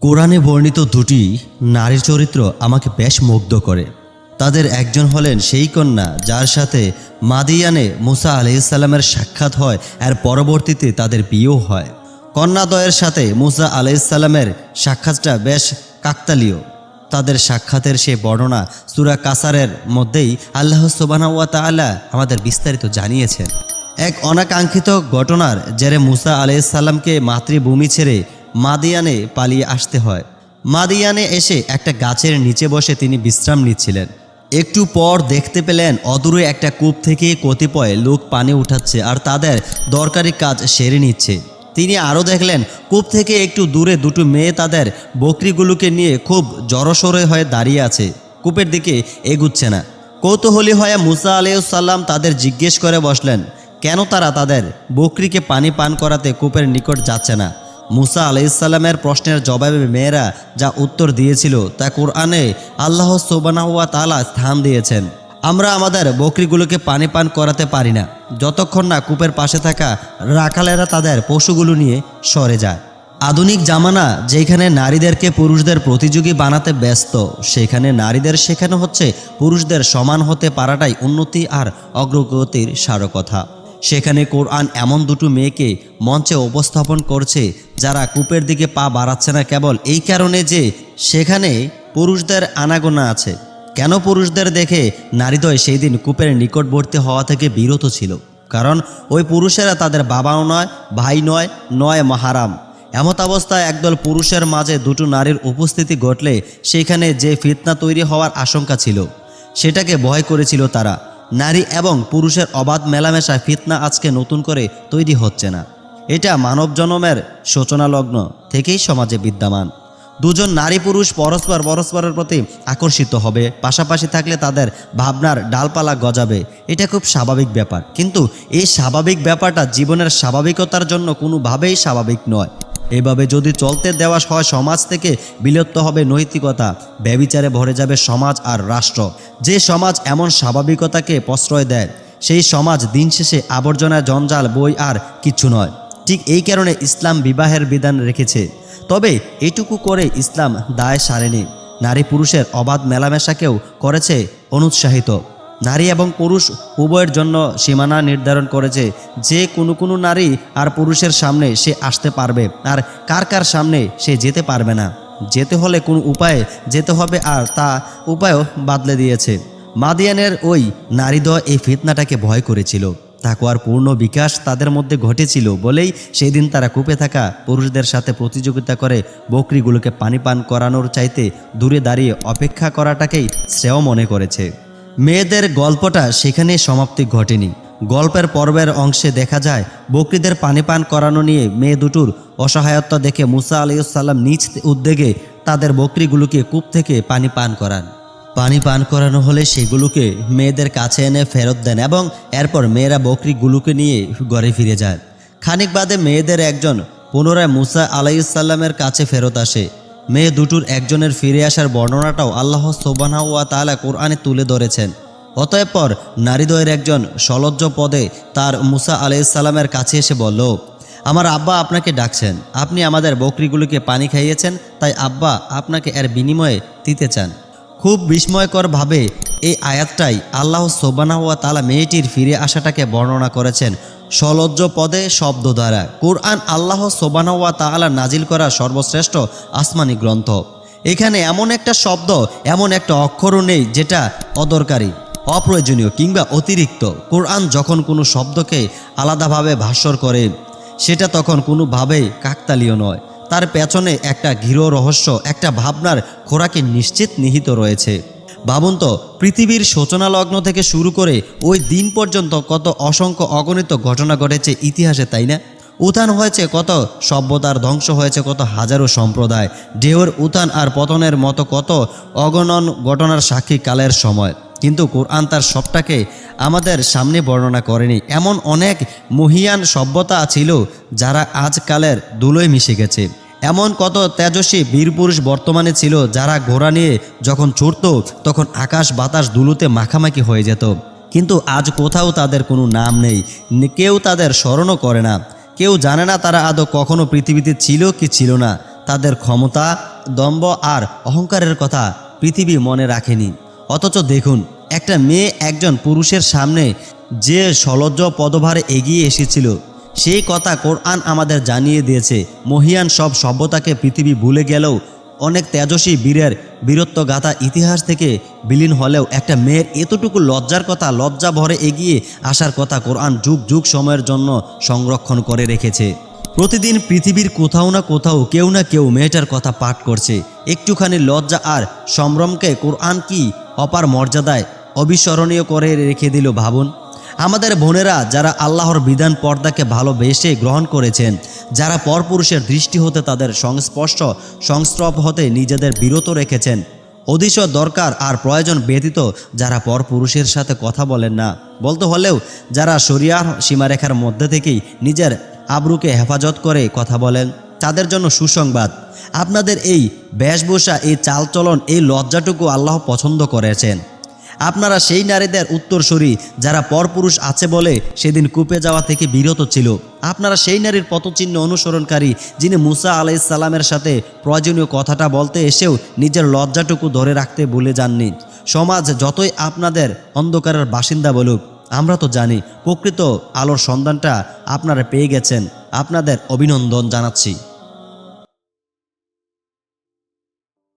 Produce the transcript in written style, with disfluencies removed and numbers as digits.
কোরআনে বর্ণিত দুটি নারীর চরিত্র আমাকে বেশ মুগ্ধ করে। তাদের একজন হলেন সেই কন্যা যার সাথে মাদিয়ানে মুসা আলাইহিসসালামের সাক্ষাৎ হয়, এর পরবর্তীতে তাদের বিয়েও হয়। কন্যাদ্বয়ের সাথে মুসা আলাইহিসসালামের সাক্ষাৎটা বেশ কাকতালীয়। তাদের সাক্ষাতের সেই বর্ণনা সূরা কাসারের মধ্যেই আল্লাহ সুবহানাহু ওয়া তাআলা আমাদের বিস্তারিত জানিয়েছেন। এক অনাকাঙ্ক্ষিত ঘটনার জেরে মুসা আলাইহিসসালামকে মাতৃভূমি ছেড়ে মাদিয়ানে পালিয়ে আসতে হয়। মাদিয়ানে এসে একটা গাছের নিচে বসে তিনি বিশ্রাম নিচ্ছিলেন। একটু পর দেখতে পেলেন অদূরে একটা কূপ থেকে কতিপয় লোক পানি উঠাচ্ছে আর তাদের দরকারি কাজ সেরে নিচ্ছে। তিনি আরও দেখলেন কূপ থেকে একটু দূরে দুটো মেয়ে তাদের বকরিগুলোকে নিয়ে খুব জড়সড় হয়ে দাঁড়িয়ে আছে, কূপের দিকে এগুচ্ছে না। কৌতূহলী হয়ে মুসা আলাইহিসসালাম তাদের জিজ্ঞেস করে বসলেন কেন তারা তাদের বকরিকে পানি পান করাতে কূপের নিকট যাচ্ছে না। মুসা আলাইহিসসালামের প্রশ্নের জবাবে মেয়েরা যা উত্তর দিয়েছিল তা কোরআনে আল্লাহ সুবহানাহু ওয়া তাআলা স্থান দিয়েছেন। আমরা আমাদের বকরিগুলোকে পানি পান করাতে পারি না যতক্ষণ না কূপের পাশে থাকা রাখালেরা তাদের পশুগুলো নিয়ে সরে যায়। আধুনিক জামানা যেখানে নারীদেরকে পুরুষদের প্রতিযোগী বানাতে ব্যস্ত, সেখানে নারীদের শেখানো হচ্ছে পুরুষদের সমান হতে পারাটাই উন্নতি আর অগ্রগতির সারকথা। সেখানে কোরআন এমন দুটো মেয়েকে মঞ্চে উপস্থাপন করছে যারা কূপের দিকে পা বাড়াচ্ছে না কেবল এই কারণে যে সেখানে পুরুষদের আনাগোনা আছে। কেন পুরুষদের দেখে নারীদ্বয় সেই দিন কূপের নিকটবর্তী হওয়া থেকে বিরত ছিল? কারণ ওই পুরুষেরা তাদের বাবাও নয়, ভাই নয়, নয় মাহারাম। এমত অবস্থায় একদল পুরুষের মাঝে দুটো নারীর উপস্থিতি ঘটলে সেখানে যে ফিতনা তৈরি হওয়ার আশঙ্কা ছিল সেটাকে ভয় করেছিল তারা। নারী এবং পুরুষের অবাধ মেলামেশা ফিতনা আজকে নতুন করে তৈরি হচ্ছে না, এটা মানব জন্মের সূচনালগ্ন থেকেই সমাজে বিদ্যমান। দুজন নারী পুরুষ পরস্পরের প্রতি আকর্ষিত হবে, পাশাপাশি থাকলে তাদের ভাবনার ডালপালা গজাবে, এটা খুব স্বাভাবিক ব্যাপার। কিন্তু এই স্বাভাবিক ব্যাপারটা জীবনের স্বাভাবিকতার জন্য কোনোভাবেই স্বাভাবিক নয়। এভাবে যদি চলতে দেওয়া হয় সমাজ থেকে বিলুপ্ত হবে নৈতিকতা, ব্যভিচারে ভরে যাবে সমাজ আর রাষ্ট্র। যে সমাজ এমন স্বাভাবিকতাকে প্রশ্রয় দেয় সেই সমাজ দিন শেষে আবর্জনা, জঞ্জাল, বই আর কিচ্ছু নয়। ঠিক এই কারণে ইসলাম বিবাহের বিধান রেখেছে, তবে এটুকু করে ইসলাম দায় সারেনি। নারী পুরুষের অবাধ মেলামেশাকেও করেছে অনুৎসাহিত। নারী এবং পুরুষ উভয়ের জন্য সীমানা নির্ধারণ করেছে যে কোনো নারী আর পুরুষের সামনে সে আসতে পারবে আর কার সামনে সে যেতে পারবে না। যেতে হলে কোন উপায়ে যেতে হবে আর তা উপায়ও বাদলে দিয়েছে। মাদিয়ানের ওই নারীদ্বয় এই ফিতনাটাকে ভয় করেছিল। তাকওয়ার পূর্ণ বিকাশ তাদের মধ্যে ঘটেছিল বলেই সেই দিন তারা কূপে থাকা পুরুষদের সাথে প্রতিযোগিতা করে বকরিগুলোকে পানি পান করানোর চাইতে দূরে দাঁড়িয়ে অপেক্ষা করাটাকেই শ্রেয় মনে করেছে। মেয়েদের গল্পটা সেখানে সমাপ্তি ঘটেনি। গল্পের পর্বের অংশে দেখা যায় বকরিদের পানি পান করানো নিয়ে মেয়ে দুটোর অসহায়তা দেখে মুসা আলাইহিসসালাম নিজ উদ্যোগে তাদের বকরিগুলোকে কূপ থেকে পানি পান করান। পানি পান করানো হলে সেগুলোকে মেয়েদের কাছে এনে ফেরত দেন এবং এরপর মেয়েরা বকরিগুলোকে নিয়ে ঘরে ফিরে যায়। খানিক বাদে মেয়েদের একজন পুনরায় মুসা আলাইহিসসালামের কাছে ফেরত আসে। মেয়ে দুটোর একজনের ফিরে আসার বর্ণনাটাও আল্লাহ সুবহানাহু ওয়া তাআলা কোরআনে তুলে ধরেছেন। অতঃপর পর নারীদ্বয়ের একজন সলজ্জ পদে তার মুসা আলাইহিসসালামের কাছে এসে বলল, আমার আব্বা আপনাকে ডাকছেন, আপনি আমাদের বকরিগুলোকে পানি খাইয়েছেন, তাই আব্বা আপনাকে এর বিনিময়ে দিতে চান। খুব বিস্ময়করভাবে এই আয়াতটাই আল্লাহ সুবহানাহু ওয়া তাআলা মেয়েটির ফিরে আসাটাকে বর্ণনা করেছেন সলজ্জ পদে শব্দ দ্বারা। কোরআন আল্লাহ সুবহানাহু ওয়া তাআলা নাজিল করা সর্বশ্রেষ্ঠ আসমানি গ্রন্থ। এখানে এমন একটা শব্দ, এমন একটা অক্ষরও নেই যেটা অদরকারি, অপ্রয়োজনীয় কিংবা অতিরিক্ত। কোরআন যখন কোনো শব্দকে আলাদাভাবে ভাষ্য করে সেটা তখন কোনোভাবেই কাকতালীয় নয়, তার পেছনে একটা গৃহ রহস্য, একটা ভাবনার খোরাকি নিশ্চিত নিহিত রয়েছে। ভাবুন তো, পৃথিবীর সূচনা লগ্ন থেকে শুরু করে ওই দিন পর্যন্ত কত অসংখ্য অগণিত ঘটনা ঘটেছে ইতিহাসে, তাই না? উত্থান হয়েছে কত সভ্যতার, ধ্বংস হয়েছে কত হাজারো সম্প্রদায়, ঢেউয়ের উত্থান আর পতনের মতো কত অগণন ঘটনার সাক্ষী কালের সময়। কিন্তু কোরআন তার সবটাকে আমাদের সামনে বর্ণনা করেনি। এমন অনেক মহিয়ান সভ্যতা ছিল যারা আজকালের ধুলোয় মিশে গেছে। এমন কত তেজস্বী বীরপুরুষ বর্তমানে ছিল যারা ঘোড়া নিয়ে যখন ছুটত তখন আকাশ বাতাস ধুলোতে মাখামাখি হয়ে যেত। কিন্তু আজ কোথাও তাদের কোনো নাম নেই, কেউ তাদের স্মরণও করে না, কেউ জানে না তারা আদৌ কখনো পৃথিবীতে ছিল কি ছিল না। তাদের ক্ষমতা, দম্ভ আর অহংকারের কথা পৃথিবী মনে রাখেনি। অথচ দেখুন, একটা মেয়ে একজন পুরুষের সামনে যে সলজ্জ পদভারে এগিয়ে এসেছিল, সেই কথা কোরআন আমাদের জানিয়ে দিয়েছে। মহিয়ান সব সভ্যতাকে পৃথিবী ভুলে গেলেও, অনেক তেজস্বী বীরের বীরত্বগাথা ইতিহাস থেকে বিলীন হলেও একটা মেয়ের এতটুকু লজ্জার কথা, লজ্জা ভরে এগিয়ে আসার কথা কোরআন যুগ যুগ সময়ের জন্য সংরক্ষণ করে রেখেছে। প্রতিদিন পৃথিবীর কোথাও না কোথাও কেউ না কেউ মেয়েটার কথা পাঠ করছে। একটুখানি লজ্জা আর সম্ভ্রমকে কোরআন কি অপার মর্যাদায় অবিস্মরণীয় করে রেখে দিল ভাবুন। আমাদের বোনেরা যারা আল্লাহর বিধান পর্দাকে ভালোবেসে গ্রহণ করেছেন, যারা পরপুরুষের দৃষ্টি হতে, তাদের সংস্রব হতে নিজেদের বিরত রেখেছেন, অতিশয় দরকার আর প্রয়োজন ব্যতীত যারা পরপুরুষের সাথে কথা বলেন না, বলতে হলেও যারা শরিয়ার সীমারেখার মধ্যে থেকেই নিজের আবরুকে হেফাজত করে কথা বলেন, তাদের জন্য সুসংবাদ। আপনাদের এই বেশভূষা, এই চালচলন, এই লজ্জাটুকু আল্লাহ পছন্দ করেছেন। আপনারা সেই নারীদের উত্তরসূরি যারা পরপুরুষ আছে বলে সেদিন কূপে যাওয়া থেকে বিরত ছিল। আপনারা সেই নারীর পথচিহ্ন অনুসরণকারী যিনি মুসা আলাইহিস সালামের সাথে প্রয়োজনীয় কথাটা বলতে এসেও নিজের লজ্জাটুকু ধরে রাখতে ভুলে যাননি। সমাজ যতই আপনাদের অন্ধকারের বাসিন্দা বলুক, আমরা তো জানি প্রকৃত আলোর সন্ধানটা আপনারা পেয়ে গেছেন। আপনাদের অভিনন্দন জানাচ্ছি।